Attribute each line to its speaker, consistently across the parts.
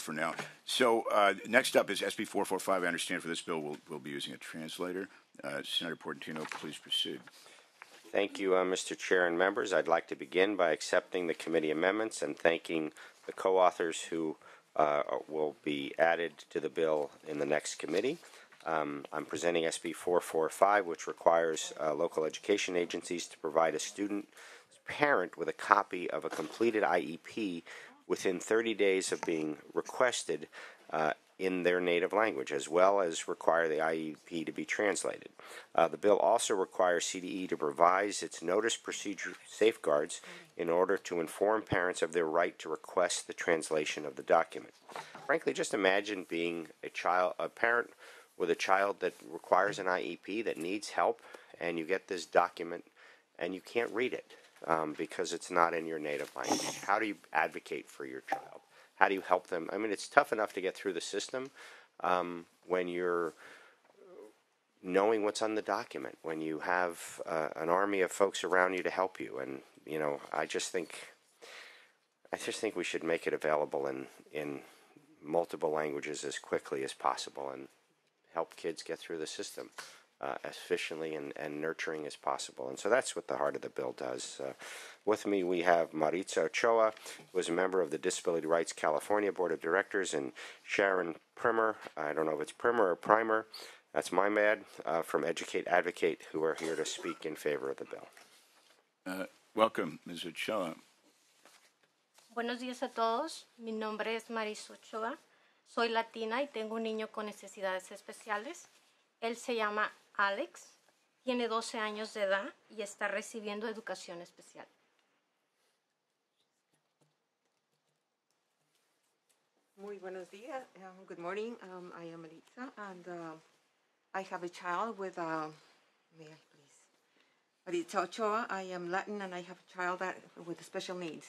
Speaker 1: for now. So next up is SB 445. I understand for this bill we'll be using a translator. Senator Portantino, please proceed.
Speaker 2: Thank you, Mr. Chair and members. I'd like to begin by accepting the committee amendments and thanking the co-authors who will be added to the bill in the next committee. I'm presenting SB 445, which requires local education agencies to provide a student parent with a copy of a completed IEP within 30 days of being requested in their native language, as well as require the IEP to be translated. The bill also requires CDE to revise its notice procedure safeguards in order to inform parents of their right to request the translation of the document. Frankly, just imagine being a parent with a child that requires an IEP that needs help, and you get this document and you can't read it because it's not in your native language. How do you advocate for your child? How do you help them? I mean, it's tough enough to get through the system when you're knowing what's on the document, when you have an army of folks around you to help you. And, you know, I just think we should make it available in multiple languages as quickly as possible and help kids get through the system as efficiently and nurturing as possible. And so that's what the heart of the bill does. With me, we have Maritza Ochoa, who is a member of the Disability Rights California Board of Directors, and Sharon Primer, I don't know if it's Primer or Primer, that's my bad, from Educate Advocate, who are here to speak in favor of the bill.
Speaker 1: Welcome, Ms. Ochoa.
Speaker 3: Buenos días a todos. Mi nombre es Maritza Ochoa. Soy latina y tengo un niño con necesidades especiales. Él se llama Alex, tiene 12 años de edad y está recibiendo educación especial.
Speaker 4: Muy buenos días. Good morning. I am Maritza, and I have a child with, may I please? Maritza Ochoa. I am Latin, and I have a child with special needs.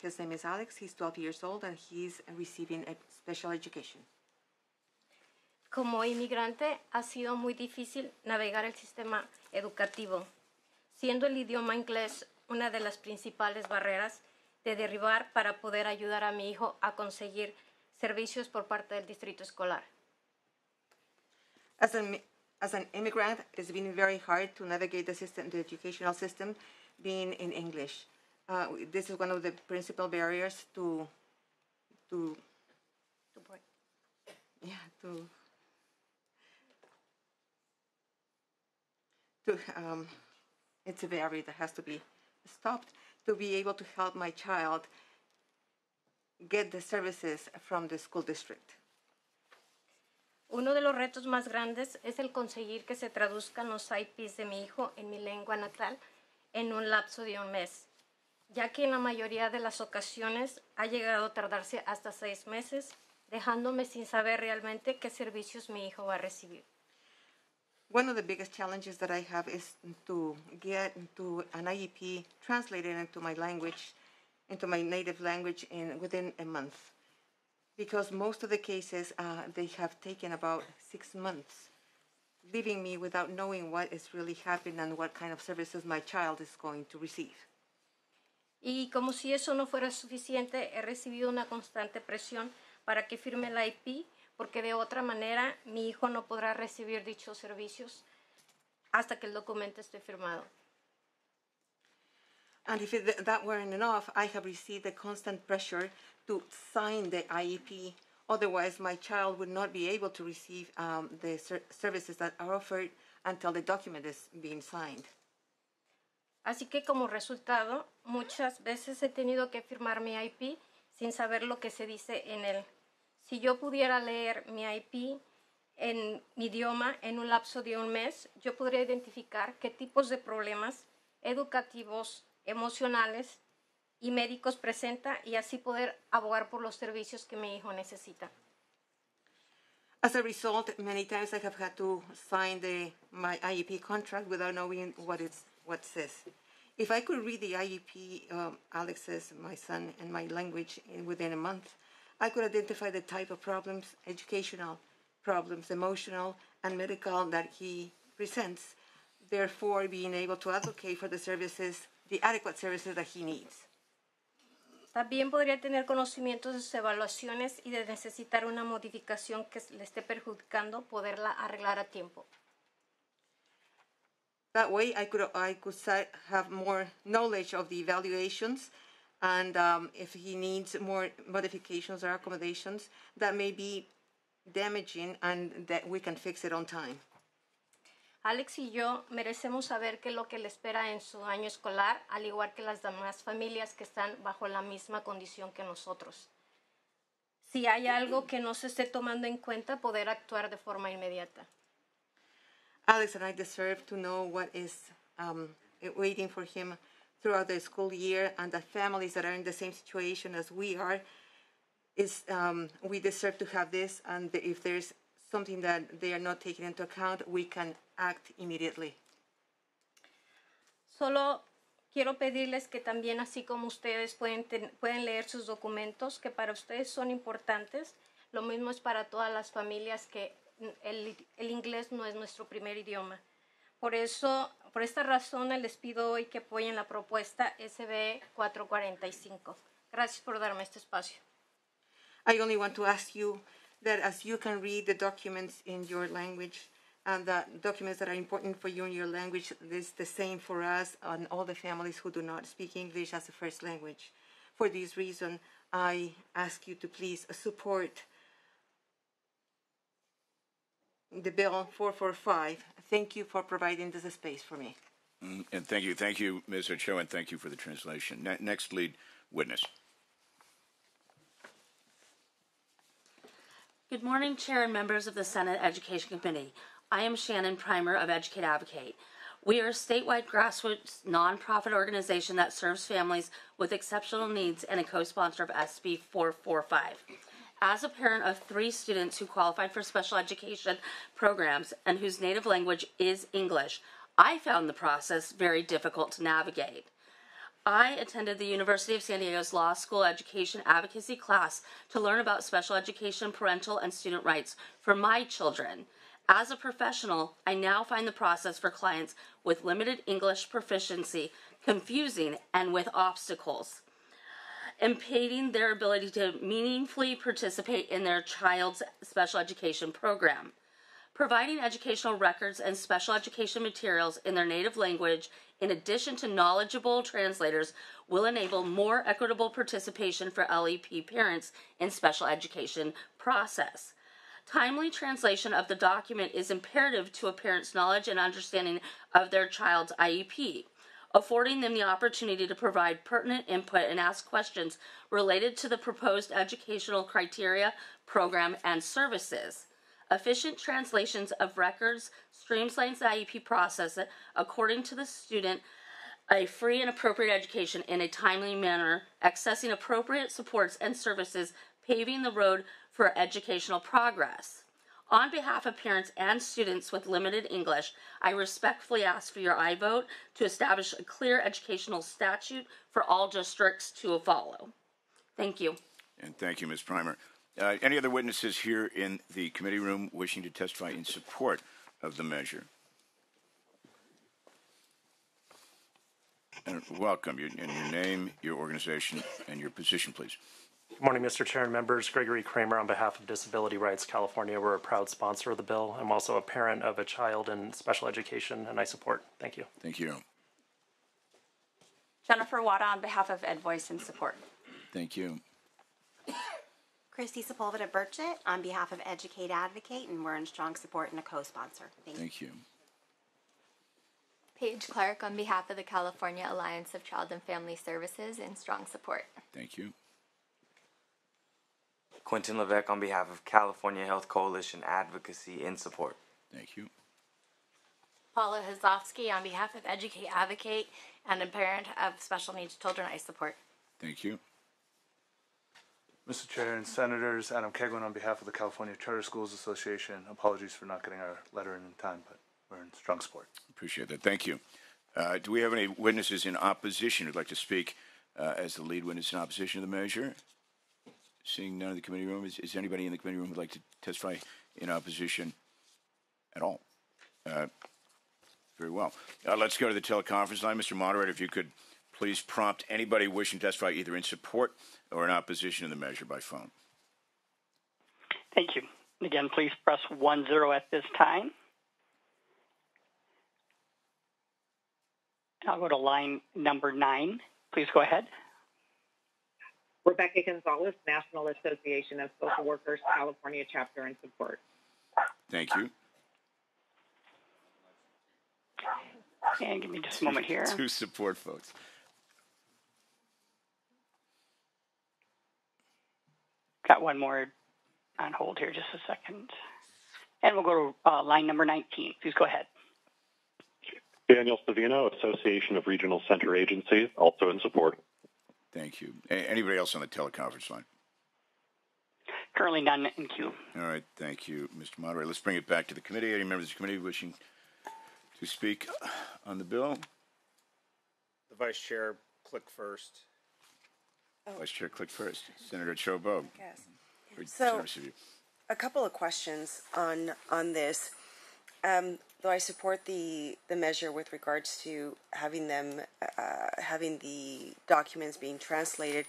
Speaker 4: His name is Alex. He's 12 years old, and he's receiving special education.
Speaker 3: Como inmigrante ha sido muy difícil navegar el sistema educativo, siendo el idioma inglés una de las principales barreras de derribar para poder ayudar a mi hijo a conseguir servicios por parte del distrito escolar.
Speaker 4: As an immigrant, it's been very hard to navigate the educational system being in English. This is one of the principal barriers to it's a barrier that has to be stopped to be able to help my child get the services from the school district.
Speaker 3: Uno de los retos más grandes es el conseguir que se traduzcan los IEPs de mi hijo en mi lengua natal en un lapso de un mes, ya que en la mayoría de las ocasiones ha llegado a tardarse hasta 6 meses, dejándome sin saber realmente qué servicios mi hijo va a recibir.
Speaker 4: One of the biggest challenges that I have is to get into an IEP translated into my language, into my native language within a month. Because most of the cases, they have taken about 6 months, leaving me without knowing what is really happening and what kind of services my child is going to receive.
Speaker 3: Y como si eso no fuera suficiente, he recibido una constante presión para que firme el IEP, porque de otra manera mi hijo no podrá recibir dichos servicios hasta que el documento esté firmado.
Speaker 4: And if that weren't enough, I have received a constant pressure to sign the IEP. Otherwise, my child would not be able to receive the services that are offered until the document is being signed.
Speaker 3: Así que como resultado, muchas veces he tenido que firmar mi IEP sin saber lo que se dice en él. Si yo pudiera leer mi IEP en mi idioma en un lapso de un mes, yo podría identificar qué tipos de problemas educativos, emocionales y médicos presenta y así poder abogar por los servicios que mi hijo necesita.
Speaker 4: As a result, many times I have had to sign my IEP contract without knowing what it says. If I could read the IEP, Alex's, my son, and my language within a month, I could identify the type of problems, educational problems, emotional and medical, that he presents, therefore being able to advocate for the services, the adequate services that he needs.
Speaker 3: También podría tener conocimientos de sus evaluaciones y de necesitar una modificación que le esté perjudicando, poderla arreglar a tiempo.
Speaker 4: That way, I could have more knowledge of the evaluations, and if he needs more modifications or accommodations, that may be damaging, and that we can fix it on time.
Speaker 3: Alex y yo merecemos saber qué es lo que le espera en su año escolar, al igual que las demás familias que están bajo la misma condición que nosotros. Si hay algo que no se esté tomando en cuenta, poder actuar de forma inmediata.
Speaker 4: Alex and I deserve to know what is waiting for him throughout the school year, and the families that are in the same situation as we are, we deserve to have this, and if there's something that they are not taking into account, we can act immediately.
Speaker 3: Solo quiero pedirles que también, así como ustedes pueden leer sus documentos, que para ustedes son importantes, lo mismo es para todas las familias que el inglés no es nuestro primer idioma. Por esta razón, les pido hoy que apoyen la propuesta SB 445. Gracias por darme este espacio.
Speaker 4: I only want to ask you that as you can read the documents in your language, and the documents that are important for you in your language, is the same for us and all the families who do not speak English as a first language. For this reason, I ask you to please support the bill 445. Thank you for providing this space for me.
Speaker 1: And thank you, Ms. Ochoa, and thank you for the translation. Next lead witness.
Speaker 5: Good morning, Chair and members of the Senate Education Committee. I am Shannon Primer of Educate Advocate. We are a statewide grassroots nonprofit organization that serves families with exceptional needs and a co-sponsor of SB 445. As a parent of 3 students who qualified for special education programs and whose native language is English, I found the process very difficult to navigate. I attended the University of San Diego's Law School Education Advocacy class to learn about special education, parental, and student rights for my children. As a professional, I now find the process for clients with limited English proficiency confusing and with obstacles, impeding their ability to meaningfully participate in their child's special education program. Providing educational records and special education materials in their native language, in addition to knowledgeable translators, will enable more equitable participation for LEP parents in special education process. Timely translation of the document is imperative to a parent's knowledge and understanding of their child's IEP, affording them the opportunity to provide pertinent input and ask questions related to the proposed educational criteria, program, and services. Efficient translations of records streamlines the IEP process according to the student a free and appropriate education in a timely manner, accessing appropriate supports and services, paving the road for educational progress. On behalf of parents and students with limited English, I respectfully ask for your aye vote to establish a clear educational statute for all districts to follow. Thank you.
Speaker 1: And thank you, Ms. Primer. Any other witnesses here in the committee room wishing to testify in support of the measure? And welcome. Your name, your organization, and your position, please.
Speaker 6: Good morning, Mr. Chair and members. Gregory Kramer on behalf of Disability Rights California. We're a proud sponsor of the bill. I'm also a parent of a child in special education, and I support. Thank you.
Speaker 1: Thank you.
Speaker 7: Jennifer Wada on behalf of Ed Voice in support.
Speaker 1: Thank you.
Speaker 8: Christy Sepulveda Burchett on behalf of Educate Advocate, and we're in strong support and a co-sponsor.
Speaker 1: Thank you.
Speaker 9: Paige Clark on behalf of the California Alliance of Child and Family Services in strong support.
Speaker 1: Thank you.
Speaker 10: Quentin Levesque on behalf of California Health Coalition Advocacy in support.
Speaker 1: Thank you.
Speaker 7: Paula Hizofsky on behalf of Educate Advocate and a parent of special needs children I support.
Speaker 1: Thank you.
Speaker 11: Mr. Chair and Senators, Adam Keglin on behalf of the California Charter Schools Association. Apologies for not getting our letter in time, but we're in strong support.
Speaker 1: Appreciate that. Thank you. Do we have any witnesses in opposition who'd like to speak as the lead witness in opposition to the measure? Seeing none in the committee room, is anybody in the committee room who'd like to testify in opposition at all? Very well. Let's go to the teleconference line. Mr. Moderator, if you could Please prompt anybody wishing to testify either in support or in opposition to the measure by phone.
Speaker 12: Thank you. Again, please press 10 at this time. I'll go to line number 9. Please go ahead.
Speaker 13: Rebecca Gonzalez, National Association of Social Workers, California Chapter in support.
Speaker 1: Thank you.
Speaker 12: And give me just a moment here.
Speaker 1: Two support votes.
Speaker 12: Got one more on hold here, just a second. And we'll go to line number 19. Please go ahead.
Speaker 14: Daniel Savino, Association of Regional Center Agencies, also in support.
Speaker 1: Thank you. Anybody else on the teleconference line?
Speaker 12: Currently none in queue.
Speaker 1: All right. Thank you, Mr. Moderator. Let's bring it back to the committee. Any members of the committee wishing to speak on the bill?
Speaker 15: The Vice Chair, click first.
Speaker 1: Vice Chair, click first. Senator Chobo.
Speaker 16: Yes. So, a couple of questions on this. Though I support the measure with regards to having the documents being translated,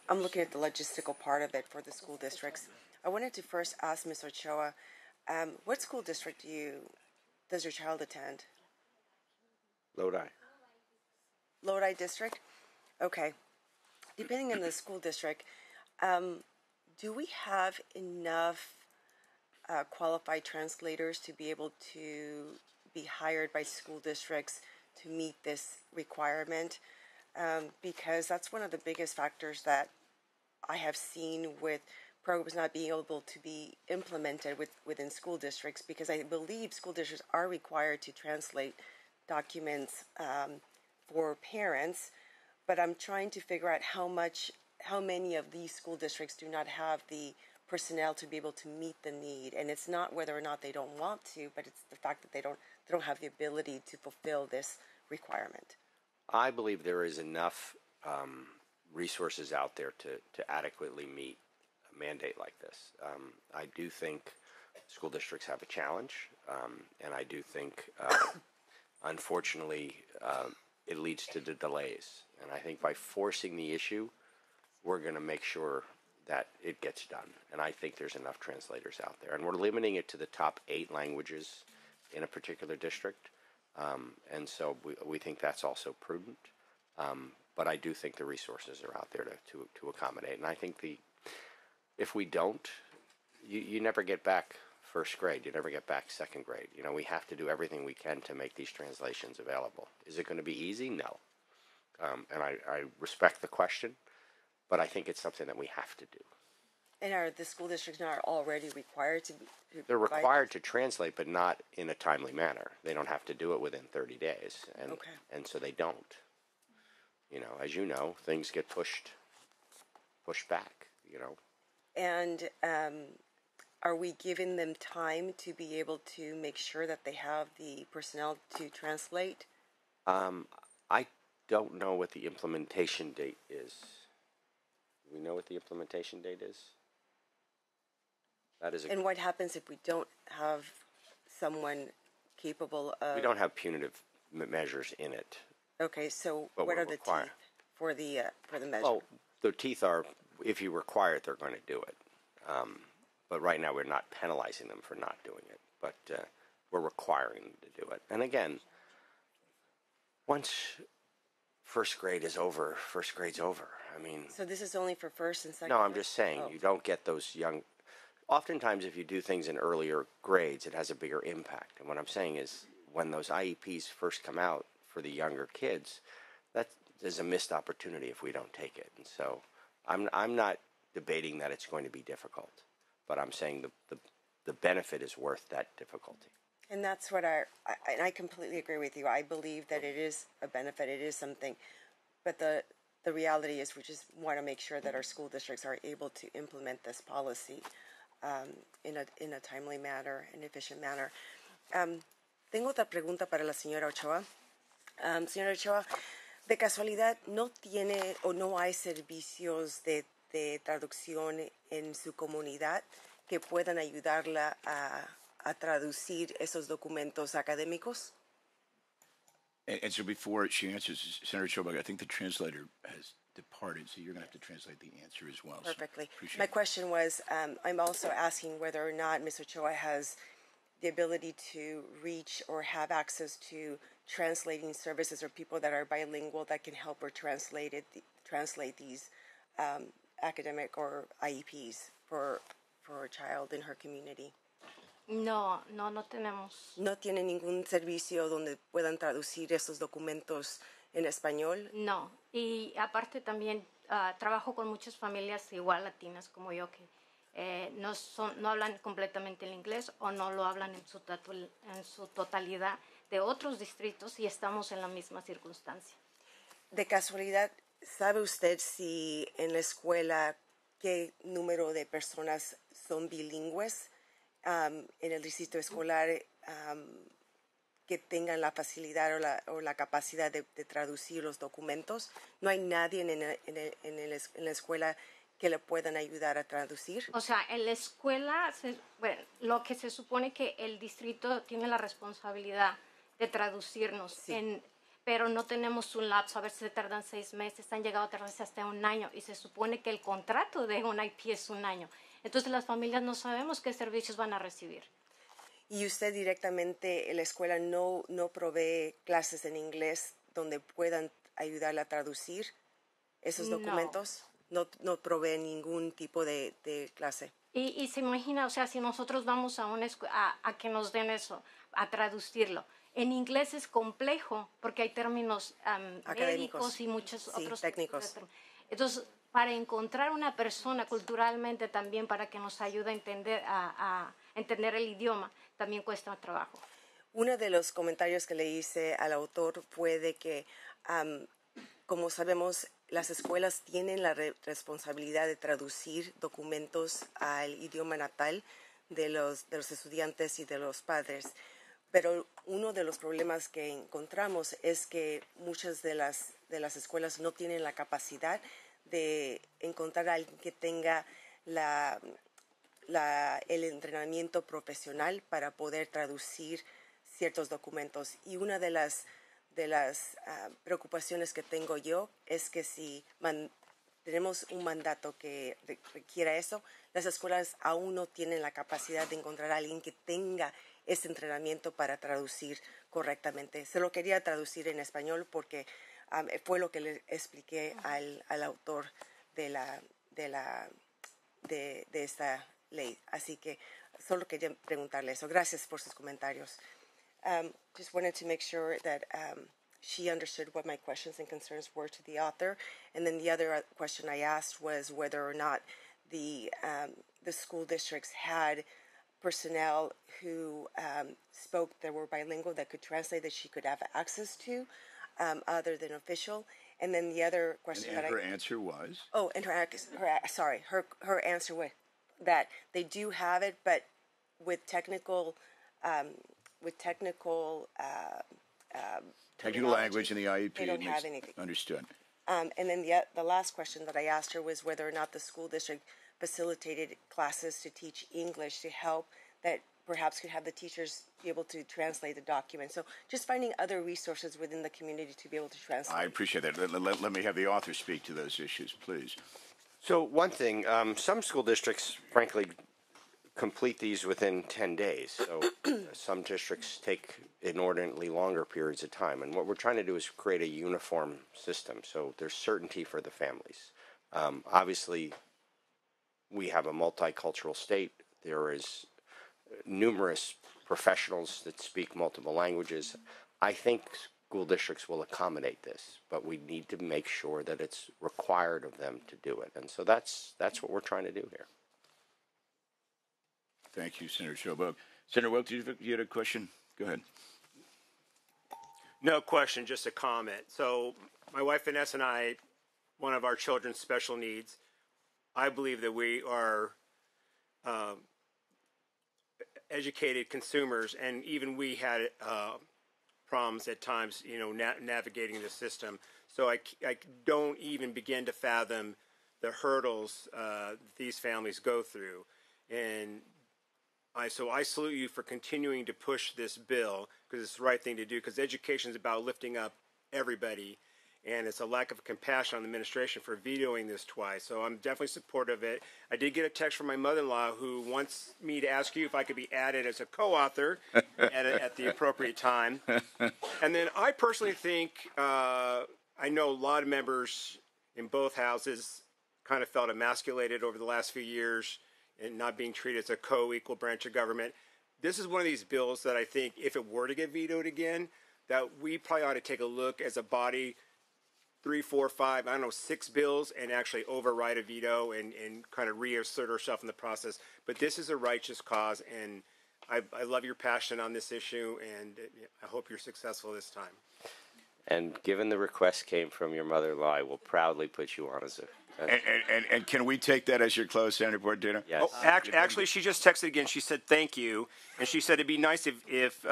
Speaker 16: I'm looking at the logistical part of it for the school districts. I wanted to first ask Ms. Ochoa, what school district does your child attend?
Speaker 2: Lodi.
Speaker 16: Lodi district? Okay. Depending on the school district, do we have enough qualified translators to be able to be hired by school districts to meet this requirement? Because that's one of the biggest factors that I have seen with programs not being able to be implemented within school districts, because I believe school districts are required to translate documents for parents, but I'm trying to figure out how many of these school districts do not have the personnel to be able to meet the need. And it's not whether or not they don't want to, but it's the fact that they don't have the ability to fulfill this requirement.
Speaker 2: I believe there is enough resources out there to adequately meet a mandate like this. I do think school districts have a challenge, and I do think, unfortunately, it leads to the delays. And I think by forcing the issue, we're going to make sure that it gets done. And I think there's enough translators out there. And we're limiting it to the top 8 languages in a particular district. And so we think that's also prudent. But I do think the resources are out there to accommodate. And I think if we don't, you never get back first grade. You never get back second grade. You know, we have to do everything we can to make these translations available. Is it going to be easy? No. And I respect the question, but I think it's something that we have to do.
Speaker 16: And are the school districts not already required to
Speaker 2: They're required to translate, but not in a timely manner. They don't have to do it within 30 days. And so they don't. You know, as you know, things get pushed back, you know.
Speaker 16: And are we giving them time to be able to make sure that they have the personnel to translate?
Speaker 2: I don't know what the implementation date is. Do we know what the implementation date is? That is.
Speaker 16: And what happens if we don't have someone capable of?
Speaker 2: We don't have punitive measures in it.
Speaker 16: Okay, so what are the teeth for the measure?
Speaker 2: Well, the teeth are, if you require it, they're going to do it. But right now we're not penalizing them for not doing it, but we're requiring them to do it. And again, once first grade is over, first grade's over. I mean.
Speaker 16: So this is only for first and second?
Speaker 2: No, I'm just saying you don't get those young. Oftentimes, if you do things in earlier grades, it has a bigger impact. And what I'm saying is, when those IEPs first come out for the younger kids, that is a missed opportunity if we don't take it. And so, I'm not debating that it's going to be difficult, but I'm saying the benefit is worth that difficulty.
Speaker 16: And that's what I completely agree with you. I believe that it is a benefit. It is something, but the reality is we just want to make sure that our school districts are able to implement this policy in a timely manner, an efficient manner. Tengo otra pregunta para la señora Ochoa. Señora Ochoa, de casualidad, ¿no tiene o no hay servicios de traducción en su comunidad que puedan ayudarla a traducir esos documentos académicos?
Speaker 1: And so before she answers, Senator Schobach, I think the translator has departed, so you're going to have to translate the answer as well.
Speaker 16: Perfectly.
Speaker 1: So
Speaker 16: My question was, I'm also asking whether or not Ms. Ochoa has the ability to reach or have access to translating services or people that are bilingual that can help her translate these academic or IEPs for a child in her community.
Speaker 3: No tenemos.
Speaker 16: ¿No tiene ningún servicio donde puedan traducir esos documentos en español?
Speaker 3: No, y aparte también trabajo con muchas familias igual latinas como yo que no hablan completamente el inglés o no lo hablan en su totalidad de otros distritos y estamos en la misma circunstancia.
Speaker 16: De casualidad, ¿sabe usted si en la escuela qué número de personas son bilingües en el distrito escolar que tengan la facilidad o la capacidad de traducir los documentos? ¿No hay nadie en la escuela que le puedan ayudar a traducir?
Speaker 3: O sea, en la escuela, lo que se supone que el distrito tiene la responsabilidad de traducirnos,
Speaker 16: sí.
Speaker 3: Pero no tenemos un lapso, a veces se tardan 6 meses, han llegado a tardarse hasta 1 año y se supone que el contrato de un IP es 1 año. Entonces las familias no sabemos qué servicios van a recibir.
Speaker 16: ¿Y usted directamente en la escuela no provee clases en inglés donde puedan ayudarle a traducir esos documentos? No provee ningún tipo de clase.
Speaker 3: Y se imagina, o sea, si nosotros vamos a una escuela a que nos den eso, a traducirlo. En inglés es complejo porque hay términos médicos y muchos otros
Speaker 16: técnicos.
Speaker 3: Entonces, para encontrar una persona culturalmente también para que nos ayude a entender el idioma, también cuesta trabajo.
Speaker 16: Uno de los comentarios que le hice al autor fue de que, como sabemos, las escuelas tienen la responsabilidad de traducir documentos al idioma natal de los estudiantes y de los padres. Pero uno de los problemas que encontramos es que muchas de las escuelas no tienen la capacidad de encontrar a alguien que tenga el entrenamiento profesional para poder traducir ciertos documentos. Y una de las preocupaciones que tengo yo es que si tenemos un mandato que requiera eso, las escuelas aún no tienen la capacidad de encontrar a alguien que tenga ese entrenamiento para traducir correctamente. Se lo quería traducir en español porque fue lo que le expliqué al autor de esta ley. Así que solo quería preguntarle eso. Gracias por sus comentarios. Just wanted to make sure that she understood what my questions and concerns were to the author. And then the other question I asked was whether or not the school districts had personnel who spoke that were bilingual that could translate that she could have access to other than official. And then the other question
Speaker 1: and her answer was?
Speaker 16: Oh, and her answer was that they do have it, but with technical
Speaker 1: language in the IEP.
Speaker 16: They don't have anything.
Speaker 1: Understood.
Speaker 16: And then the last question that I asked her was whether or not the school district facilitated classes to teach English to help that perhaps could have the teachers be able to translate the document. So just finding other resources within the community to be able to translate.
Speaker 1: I appreciate that. Let me have the author speak to those issues, please.
Speaker 2: So one thing, some school districts, frankly, complete these within 10 days. So some districts take inordinately longer periods of time. And what we're trying to do is create a uniform system so there's certainty for the families. Obviously, we have a multicultural state. There is numerous professionals that speak multiple languages. I think school districts will accommodate this, but we need to make sure that it's required of them to do it. And so that's what we're trying to do here.
Speaker 1: Thank you, Senator Schobach. Senator Wilk, you had a question? Go ahead.
Speaker 15: No question, just a comment. So my wife Vanessa and I, one of our children's special needs, I believe that we are educated consumers, and even we had problems at times, navigating the system. So I don't even begin to fathom the hurdles these families go through. And so I salute you for continuing to push this bill because it's the right thing to do, because education is about lifting up everybody, and it's a lack of compassion on the administration for vetoing this twice. So I'm definitely supportive of it. I did get a text from my mother-in-law who wants me to ask you if I could be added as a co-author at the appropriate time. And then I personally think, I know a lot of members in both houses kind of felt emasculated over the last few years and not being treated as a co-equal branch of government. This is one of these bills that I think if it were to get vetoed again, that we probably ought to take a look as a body, 3, 4, 5, I don't know, 6 bills and actually override a veto and kind of reassert ourselves in the process. But this is a righteous cause, and I love your passion on this issue, and I hope you're successful this time.
Speaker 2: And given the request came from your mother-in-law, I will proudly put you on as a...
Speaker 1: And can we take that as your close, Senator Portantino?
Speaker 2: Yes.
Speaker 15: Oh, actually, she just texted again. She said thank you, and she said it'd be nice if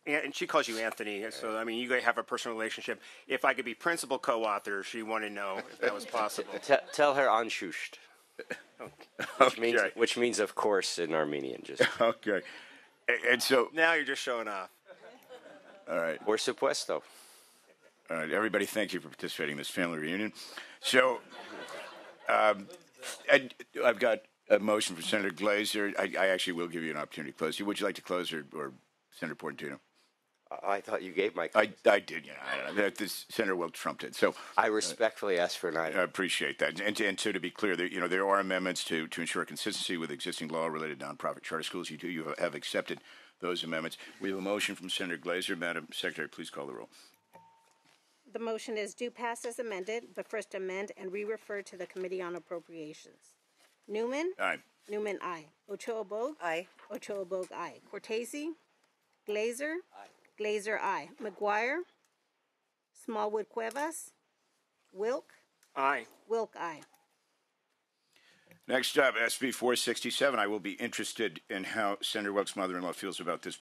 Speaker 15: and she calls you Anthony. So I mean, you guys have a personal relationship. If I could be principal co-author, she wanted to know if that was possible.
Speaker 2: Tell her anshusht, which means of course in Armenian. Just
Speaker 1: okay. And so
Speaker 15: now you're just showing off.
Speaker 1: All right.
Speaker 2: Por supuesto.
Speaker 1: All right, everybody, thank you for participating in this family reunion. So, I've got a motion for Senator Glazer. I actually will give you an opportunity to close. Would you like to close or Senator Portantino?
Speaker 2: I thought you gave my.
Speaker 1: I did. Yeah, I don't know. This Senator Wilk trumped it. So
Speaker 2: I respectfully ask for an item.
Speaker 1: I appreciate that. And so to be clear, there are amendments to ensure consistency with existing law related to nonprofit charter schools. You have accepted those amendments. We have a motion from Senator Glazer. Madam Secretary, please call the roll.
Speaker 17: The motion is do pass as amended, but first amend and re-refer to the Committee on Appropriations. Newman?
Speaker 1: Aye.
Speaker 17: Newman, aye. Ochoa Bogue?
Speaker 16: Aye.
Speaker 17: Ochoa Bogue, aye. Cortese? Glazer? Aye. Glazer, aye. McGuire? Smallwood Cuevas? Wilk?
Speaker 15: Aye.
Speaker 17: Wilk, aye.
Speaker 1: Next up, SB 467. I will be interested in how Senator Wilk's mother-in-law feels about this